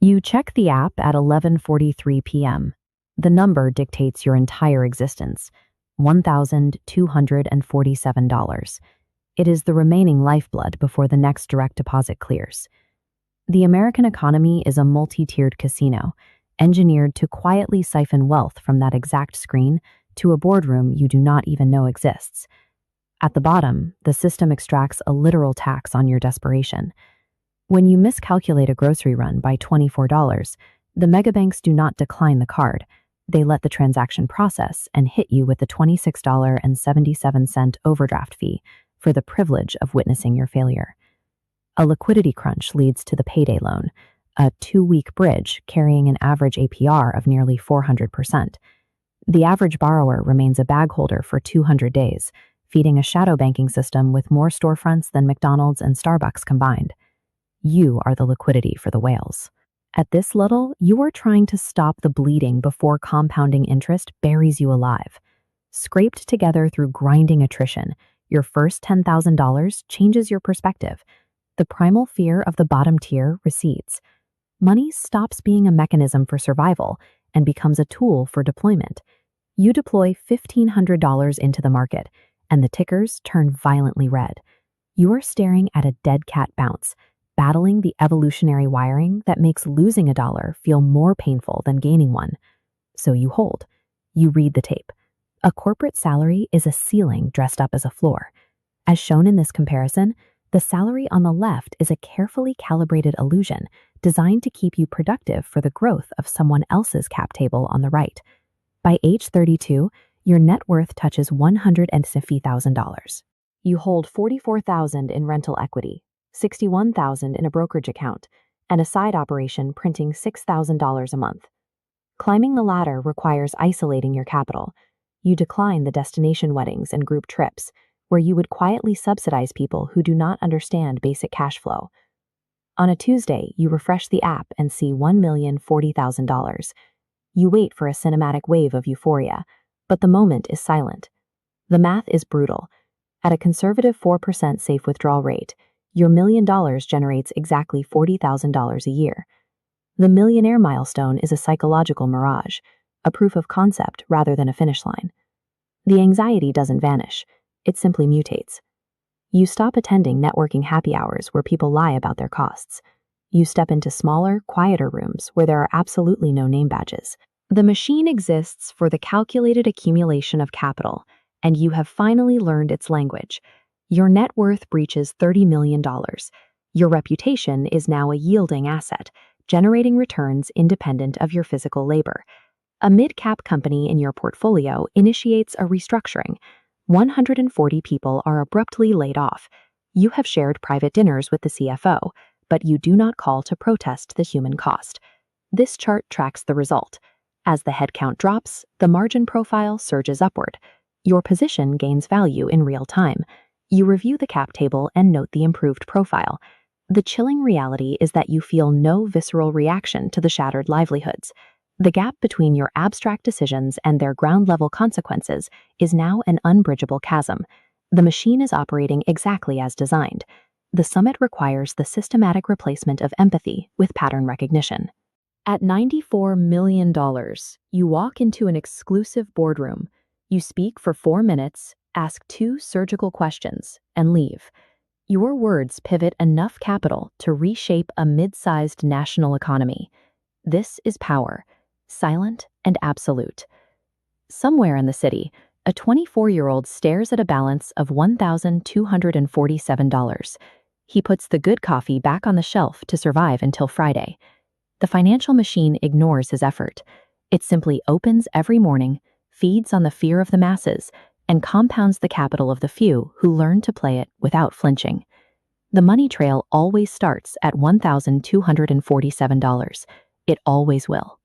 You check the app at 11:43 p.m. The number dictates your entire existence, $1,247. It is the remaining lifeblood before the next direct deposit clears. The American economy is a multi-tiered casino, engineered to quietly siphon wealth from that exact screen to a boardroom you do not even know exists. At the bottom, the system extracts a literal tax on your desperation. When you miscalculate a grocery run by $24, the megabanks do not decline the card. They let the transaction process and hit you with the $26.77 overdraft fee for the privilege of witnessing your failure. A liquidity crunch leads to the Payday loan, a 2-week bridge carrying an average APR of nearly 400%. The average borrower remains a bag holder for 200 days, feeding a shadow banking system with more storefronts than McDonald's and Starbucks combined. You are the liquidity for the whales. At this level, you are trying to stop the bleeding before compounding interest buries you alive. Scraped together through grinding attrition, your first $10,000 changes your perspective. The primal fear of the bottom tier recedes. Money stops being a mechanism for survival and becomes a tool for deployment. You deploy $1,500 into the market, and the tickers turn violently red. You are staring at a dead cat bounce, battling the evolutionary wiring that makes losing a dollar feel more painful than gaining one. So you hold. You read the tape. A corporate salary is a ceiling dressed up as a floor. As shown in this comparison, the salary on the left is a carefully calibrated illusion designed to keep you productive for the growth of someone else's cap table on the right. By age 32, your net worth touches $150,000. You hold $44,000 in rental equity, $61,000 in a brokerage account, and a side operation printing $6,000 a month. Climbing the ladder requires isolating your capital. You decline the destination weddings and group trips, where you would quietly subsidize people who do not understand basic cash flow. On a Tuesday, you refresh the app and see $1,040,000. You wait for a cinematic wave of euphoria, but the moment is silent. The math is brutal. At a conservative 4% safe withdrawal rate, your $1 million generates exactly $40,000 a year. The millionaire milestone is a psychological mirage, a proof of concept rather than a finish line. The anxiety doesn't vanish, it simply mutates. You stop attending networking happy hours where people lie about their costs. You step into smaller, quieter rooms where there are absolutely no name badges. The machine exists for the calculated accumulation of capital, and you have finally learned its language. Your net worth breaches $30 million. Your reputation is now a yielding asset, generating returns independent of your physical labor. A mid-cap company in your portfolio initiates a restructuring. 140 people are abruptly laid off. You have shared private dinners with the CFO, but you do not call to protest the human cost. This chart tracks the result. As the headcount drops, the margin profile surges upward. Your position gains value in real time. You review the cap table and note the improved profile. The chilling reality is that you feel no visceral reaction to the shattered livelihoods. The gap between your abstract decisions and their ground-level consequences is now an unbridgeable chasm. The machine is operating exactly as designed. The summit requires the systematic replacement of empathy with pattern recognition. At $94 million, you walk into an exclusive boardroom. You speak for 4 minutes, ask 2 surgical questions, and leave. Your words pivot enough capital to reshape a mid-sized national economy. This is power, silent and absolute. Somewhere in the city, a 24-year-old stares at a balance of $1,247. He puts the good coffee back on the shelf to survive until Friday. The financial machine ignores his effort. It simply opens every morning, feeds on the fear of the masses, and compounds the capital of the few who learn to play it without flinching. The money trail always starts at $1,247. It always will.